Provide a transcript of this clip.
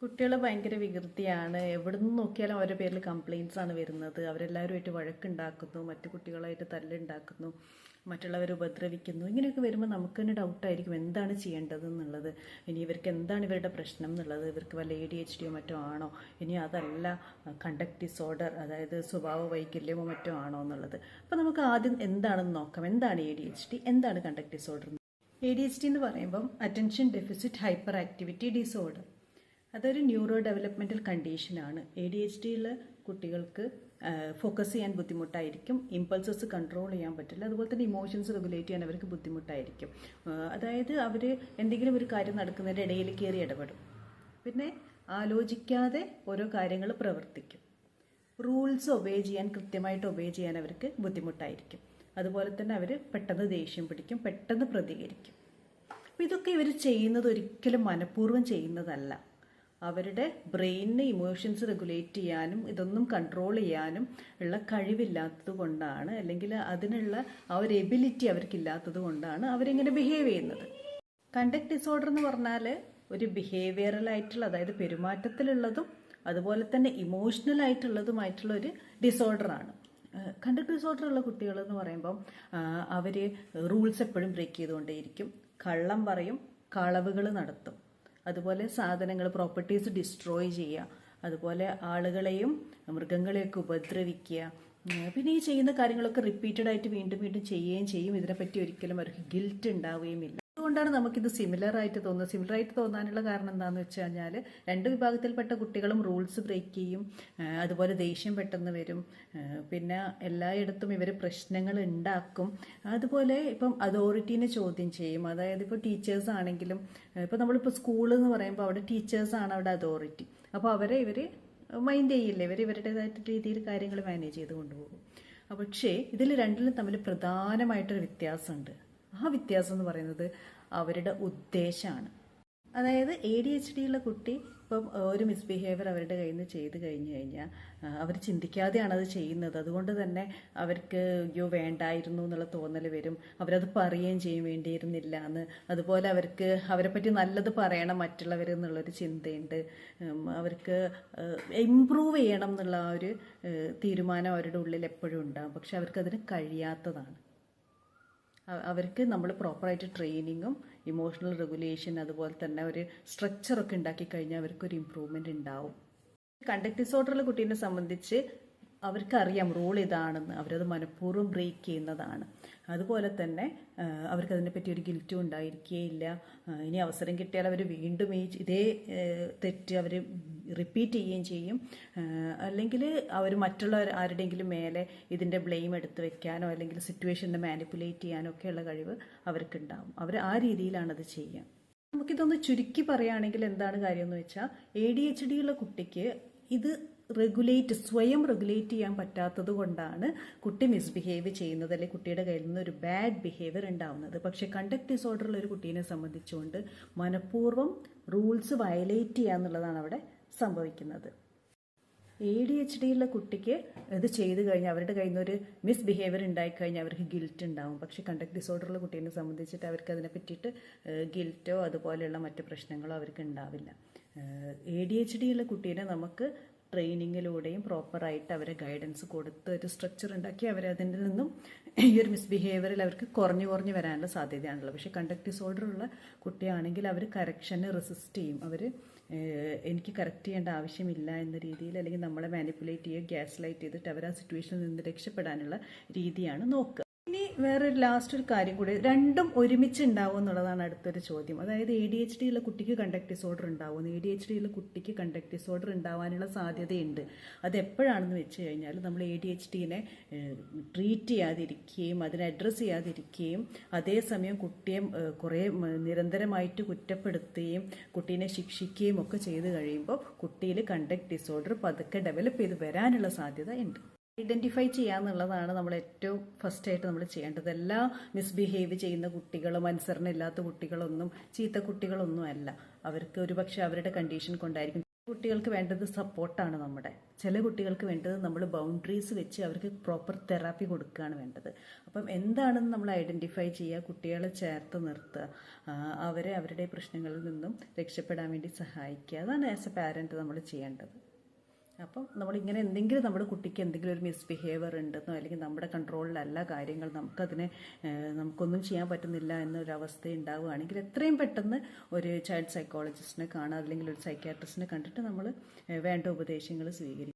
കുട്ടികൾ ഭയങ്കര വികൃതിയാണ്. എവിടെ നിന്ന് നോക്കിയാലും അവരുടെ പേരിൽ കംപ്ലയിൻറ്റ്സ് ആണ് വരുന്നത്. അവരെല്ലാവരുമായിട്ട് വഴക്കുണ്ടാക്കുന്നു, മറ്റു കുട്ടികളായിട്ട് തല്ലുണ്ടാക്കുന്നു, മറ്റുള്ളവരെ ഉപദ്രവിക്കുന്നു. ഇങ്ങനെയൊക്കെ വരുമ്പോൾ നമുക്ക് തന്നെ ഡൗട്ടായിരിക്കും എന്താണ് ചെയ്യേണ്ടത് എന്നുള്ളത്. ഇനി ഇവർക്ക് എന്താണ് ഇവരുടെ പ്രശ്നം എന്നുള്ളത്. ഇവർക്ക് വല്ല ADHD മറ്റോ ആണോ, ഇനി അതല്ല കണ്ടക്ട് ഡിസോർഡർ, അതായത് സ്വഭാവ വൈകല്യമോ മറ്റോ ആണോ എന്നുള്ളത്. അപ്പോൾ നമുക്ക് ആദ്യം എന്താണെന്ന് നോക്കാം. എന്താണ് ADHD, എന്താണ് കണ്ടക്ട് ഡിസോർഡർ? ADHD എന്ന് പറയുമ്പം attention deficit hyper activity disorder. അതൊരു ന്യൂറോ ഡെവലപ്മെൻറ്റൽ കണ്ടീഷനാണ്. ADHD-യുള്ള കുട്ടികൾക്ക് ഫോക്കസ് ചെയ്യാൻ ബുദ്ധിമുട്ടായിരിക്കും, ഇമ്പൾസസ് കൺട്രോൾ ചെയ്യാൻ പറ്റില്ല, അതുപോലെ തന്നെ ഇമോഷൻസ് റെഗുലേറ്റ് ചെയ്യാൻ അവർക്ക് ബുദ്ധിമുട്ടായിരിക്കും. അതായത് അവർ എന്തെങ്കിലും ഒരു കാര്യം നടക്കുന്നതിൻ്റെ ഇടയിൽ കയറി ഇടപെടും, പിന്നെ ആലോചിക്കാതെ ഓരോ കാര്യങ്ങൾ പ്രവർത്തിക്കും. റൂൾസ് ഒബേ ചെയ്യാൻ, കൃത്യമായിട്ട് ഒബേ ചെയ്യാൻ അവർക്ക് ബുദ്ധിമുട്ടായിരിക്കും. അതുപോലെ തന്നെ അവർ പെട്ടെന്ന് ദേഷ്യം പിടിക്കും, പെട്ടെന്ന് പ്രതികരിക്കും. അപ്പോൾ ഇതൊക്കെ ഇവർ ചെയ്യുന്നത് ഒരിക്കലും മനഃപൂർവ്വം ചെയ്യുന്നതല്ല. അവരുടെ ബ്രെയിനിന് ഇമോഷൻസ് റെഗുലേറ്റ് ചെയ്യാനും ഇതൊന്നും കൺട്രോൾ ചെയ്യാനും ഉള്ള കഴിവില്ലാത്തത് കൊണ്ടാണ്, അല്ലെങ്കിൽ അതിനുള്ള ആ ഒരു എബിലിറ്റി അവർക്കില്ലാത്തത് കൊണ്ടാണ് അവരിങ്ങനെ ബിഹേവ് ചെയ്യുന്നത്. കണ്ടക്ട് ഡിസോർഡർ എന്ന് പറഞ്ഞാൽ ഒരു ബിഹേവിയറൽ ആയിട്ടുള്ള, അതായത് പെരുമാറ്റത്തിലുള്ളതും അതുപോലെ തന്നെ ഇമോഷണൽ ആയിട്ടുള്ളതുമായിട്ടുള്ള ഒരു ഡിസോർഡറാണ്. കണ്ടക്ട് ഡിസോർഡർ ഉള്ള കുട്ടികൾ എന്ന് പറയുമ്പം അവർ റൂൾസ് എപ്പോഴും ബ്രേക്ക് ചെയ്തുകൊണ്ടേയിരിക്കും, കള്ളം പറയും, കളവുകൾ നടത്തും, അതുപോലെ സാധനങ്ങൾ, പ്രോപ്പർട്ടീസ് ഡിസ്ട്രോയ് ചെയ്യുക, അതുപോലെ ആളുകളെയും മൃഗങ്ങളെയൊക്കെ ഉപദ്രവിക്കുക. പിന്നെ ഈ ചെയ്യുന്ന കാര്യങ്ങളൊക്കെ റിപ്പീറ്റഡ് ആയിട്ട് വീണ്ടും വീണ്ടും ചെയ്യുകയും ചെയ്യും. ഇതിനെപ്പറ്റി ഒരിക്കലും അവർക്ക് ഗിൽറ്റ് ഉണ്ടാവുകയുമില്ല. അതുകൊണ്ടാണ് നമുക്കിത് സിമിലർ ആയിട്ട് തോന്നാനുള്ള കാരണം എന്താണെന്ന് വെച്ച് കഴിഞ്ഞാൽ, രണ്ട് വിഭാഗത്തിൽപ്പെട്ട കുട്ടികളും റൂൾസ് ബ്രേക്ക് ചെയ്യും, അതുപോലെ ദേഷ്യം പെട്ടെന്ന് വരും, പിന്നെ എല്ലായിടത്തും ഇവർ പ്രശ്നങ്ങൾ ഉണ്ടാക്കും. അതുപോലെ ഇപ്പം അതോറിറ്റീനെ ചോദ്യം ചെയ്യും. അതായത് ഇപ്പോൾ ടീച്ചേഴ്സ് ആണെങ്കിലും, ഇപ്പോൾ നമ്മളിപ്പോൾ സ്കൂൾ എന്ന് പറയുമ്പോൾ അവിടെ ടീച്ചേഴ്സാണ് അവിടെ അതോറിറ്റി. അപ്പോൾ അവരെ ഇവർ മൈൻഡ് ചെയ്യില്ല, ഇവരുടേതായിട്ട് രീതിയിൽ കാര്യങ്ങൾ മാനേജ് ചെയ്ത് കൊണ്ടുപോകും. പക്ഷേ ഇതിൽ രണ്ടിലും തമ്മിൽ പ്രധാനമായിട്ടൊരു വ്യത്യാസമുണ്ട്. ആ വ്യത്യാസം എന്ന് പറയുന്നത് അവരുടെ ഉദ്ദേശമാണ്. അതായത് ADHD-യുള്ള കുട്ടി ഇപ്പം ഒരു മിസ്ബിഹേവിയർ അവരുടെ കയ്യിൽ നിന്ന് ചെയ്ത് കഴിഞ്ഞു കഴിഞ്ഞാൽ അവർ ചിന്തിക്കാതെയാണ് അത് ചെയ്യുന്നത്. അതുകൊണ്ട് തന്നെ അവർക്ക് അയ്യോ വേണ്ടായിരുന്നു എന്നുള്ള തോന്നൽ വരും, അവരത് പറയുകയും ചെയ്യും വേണ്ടിയിരുന്നില്ല എന്ന്. അതുപോലെ അവർക്ക് അവരെ പറ്റി നല്ലത് പറയണം മറ്റുള്ളവർ എന്നുള്ളൊരു ചിന്തയുണ്ട്. അവർക്ക് ഇംപ്രൂവ് ചെയ്യണം എന്നുള്ള ആ ഒരു തീരുമാനം അവരുടെ ഉള്ളിൽ എപ്പോഴും ഉണ്ടാകും. പക്ഷെ അവർക്കതിന് കഴിയാത്തതാണ്. അവർക്ക് നമ്മൾ പ്രോപ്പറായിട്ട് ട്രെയിനിങ്ങും ഇമോഷണൽ റെഗുലേഷൻ അതുപോലെ തന്നെ ഒരു സ്ട്രക്ചറൊക്കെ ഉണ്ടാക്കി കഴിഞ്ഞാൽ അവർക്കൊരു ഇമ്പ്രൂവ്മെൻ്റ് ഉണ്ടാവും. കണ്ടക്ട് ഡിസോർഡറുള്ള കുട്ടീനെ സംബന്ധിച്ച് അവർക്കറിയാം റൂൾ ഇതാണെന്ന്, അവരത് മനഃപൂർവ്വം ബ്രേക്ക് ചെയ്യുന്നതാണ്. അതുപോലെ തന്നെ അവർക്കതിനെപ്പറ്റി ഒരു ഗിൽറ്റും ഉണ്ടായിരിക്കുകയില്ല. ഇനി അവസരം കിട്ടിയാൽ അവർ വീണ്ടും ഇതേ തെറ്റ് അവർ റിപ്പീറ്റ് ചെയ്യുകയും ചെയ്യും. അല്ലെങ്കിൽ അവർ മറ്റുള്ള ആരുടെയെങ്കിലും മേലെ ഇതിൻ്റെ ബ്ലെയിം എടുത്ത് വെക്കാനോ അല്ലെങ്കിൽ സിറ്റുവേഷനെ മാനിപ്പുലേറ്റ് ചെയ്യാനോ ഒക്കെയുള്ള കഴിവ് അവർക്കുണ്ടാവും. അവർ ആ രീതിയിലാണത് ചെയ്യുക. നമുക്കിതൊന്ന് ചുരുക്കി പറയുകയാണെങ്കിൽ എന്താണ് കാര്യം എന്ന് വെച്ചാൽ, ADHD-യുള്ള കുട്ടിക്ക് ഇത് സ്വയം റെഗുലേറ്റ് ചെയ്യാൻ പറ്റാത്തത് കൊണ്ടാണ് കുട്ടി മിസ്ബിഹേവ് ചെയ്യുന്നത്, അല്ലെങ്കിൽ കുട്ടിയുടെ കയ്യിൽ നിന്ന് ഒരു ബാഡ് ബിഹേവിയർ ഉണ്ടാവുന്നത്. പക്ഷേ കണ്ടക്ട് ഡിസോർഡറുള്ള ഒരു കുട്ടീനെ സംബന്ധിച്ചുകൊണ്ട് മനഃപൂർവ്വം റൂൾസ് വയലേറ്റ് ചെയ്യുക എന്നുള്ളതാണ് അവിടെ സംഭവിക്കുന്നത്. ADHD-യുള്ള കുട്ടിക്ക് ഇത് ചെയ്ത് കഴിഞ്ഞാൽ അവരുടെ കയ്യിൽ നിന്ന് ഒരു മിസ്ബിഹേവിയർ ഉണ്ടായിക്കഴിഞ്ഞാൽ അവർക്ക് ഗിൽറ്റ് ഉണ്ടാവും. പക്ഷേ കണ്ടക്ട് ഡിസോർഡറുള്ള കുട്ടീനെ സംബന്ധിച്ചിട്ട് അവർക്ക് അതിനെ പറ്റിയിട്ട് ഗിൽറ്റോ അതുപോലെയുള്ള മറ്റ് പ്രശ്നങ്ങളോ അവർക്ക് ഉണ്ടാവില്ല. ADHD-യുള്ള കുട്ടീനെ നമുക്ക് ട്രെയിനിങ്ങിലൂടെയും പ്രോപ്പറായിട്ട് അവരെ ഗൈഡൻസ് കൊടുത്ത് ഒരു സ്ട്രക്ചർ ഉണ്ടാക്കി അവരതിൽ നിന്നും ഈ ഒരു മിസ്ബിഹേവിയറിൽ അവർക്ക് കുറഞ്ഞു വരാനുള്ള സാധ്യതയാണുള്ളത്. പക്ഷേ കണ്ടക്ട് ഡിസോർഡർ ഉള്ള കുട്ടിയാണെങ്കിൽ അവർ കറക്ഷനെ റെസിസ്റ്റ് ചെയ്യും. അവർ എനിക്ക് കറക്റ്റ് ചെയ്യേണ്ട ആവശ്യമില്ല എന്ന രീതിയിൽ, അല്ലെങ്കിൽ നമ്മളെ മാനിപ്പുലേറ്റ് ചെയ്യുക, ഗ്യാസ് ലൈറ്റ് ചെയ്തിട്ട് അവർ ആ സിറ്റുവേഷനിൽ നിന്ന് രക്ഷപ്പെടാനുള്ള രീതിയാണ് നോക്കുക. ഇനി വേറൊരു ലാസ്റ്റ് ഒരു കാര്യം കൂടി, രണ്ടും ഒരുമിച്ച് ഉണ്ടാവും എന്നുള്ളതാണ് അടുത്തൊരു ചോദ്യം. അതായത് ADHD-യുള്ള കുട്ടിക്ക് കണ്ടക്ട് ഡിസോർഡർ ഉണ്ടാവുന്നു, ADHD-യുള്ള കുട്ടിക്ക് കണ്ടക്ട് ഡിസോർഡർ ഉണ്ടാവാനുള്ള സാധ്യതയുണ്ട്. അത് എപ്പോഴാണെന്ന് വെച്ച് കഴിഞ്ഞാൽ, നമ്മൾ ADHD-നെ ട്രീറ്റ് ചെയ്യാതിരിക്കുകയും അതിനെ അഡ്രസ്സ് ചെയ്യാതിരിക്കുകയും അതേസമയം കുട്ടിയെ കുറേ നിരന്തരമായിട്ട് കുറ്റപ്പെടുത്തുകയും കുട്ടീനെ ശിക്ഷിക്കുകയും ഒക്കെ ചെയ്ത് കഴിയുമ്പോൾ കുട്ടിയിൽ കണ്ടക്ട് ഡിസോർഡർ പതുക്കെ ഡെവലപ്പ് ചെയ്ത് വരാനുള്ള സാധ്യത ഉണ്ട്. ഐഡൻറ്റിഫൈ ചെയ്യാന്നുള്ളതാണ് നമ്മൾ ഏറ്റവും ഫസ്റ്റായിട്ട് നമ്മൾ ചെയ്യേണ്ടത്. എല്ലാ മിസ്ബിഹേവ് ചെയ്യുന്ന കുട്ടികളും അനുസരണ ഇല്ലാത്ത കുട്ടികളൊന്നും ചീത്ത കുട്ടികളൊന്നും അല്ല. അവർക്ക് ഒരുപക്ഷെ അവരുടെ കണ്ടീഷൻ കൊണ്ടായിരിക്കും. കുട്ടികൾക്ക് വേണ്ടത് സപ്പോർട്ടാണ് നമ്മുടെ. ചില കുട്ടികൾക്ക് വേണ്ടത് നമ്മൾ ബൗണ്ടറീസ് വെച്ച് അവർക്ക് പ്രോപ്പർ തെറാപ്പി കൊടുക്കുകയാണ് വേണ്ടത്. അപ്പം എന്താണെന്ന് നമ്മൾ ഐഡൻറ്റിഫൈ ചെയ്യുക, കുട്ടികളെ ചേർത്ത് നിർത്തുക, അവരെ അവരുടെ പ്രശ്നങ്ങളിൽ നിന്നും രക്ഷപ്പെടാൻ വേണ്ടി സഹായിക്കുക. അതാണ് ആസ് എ പാരൻറ്റ് നമ്മൾ ചെയ്യേണ്ടത്. അപ്പം നമ്മളിങ്ങനെ എന്തെങ്കിലും നമ്മുടെ കുട്ടിക്ക് എന്തെങ്കിലും ഒരു മിസ്ബിഹേവിയർ ഉണ്ടെന്നോ അല്ലെങ്കിൽ നമ്മുടെ കൺട്രോളിലല്ല കാര്യങ്ങൾ, നമുക്കൊന്നും ചെയ്യാൻ പറ്റുന്നില്ല എന്നൊരവസ്ഥ ഉണ്ടാവുകയാണെങ്കിൽ എത്രയും പെട്ടെന്ന് ഒരു ചൈൽഡ് സൈക്കോളജിസ്റ്റിനെ കാണുക അല്ലെങ്കിൽ ഒരു സൈക്യാട്രിസ്റ്റിനെ കണ്ടിട്ട് നമ്മൾ വേണ്ട ഉപദേശങ്ങൾ സ്വീകരിക്കുക.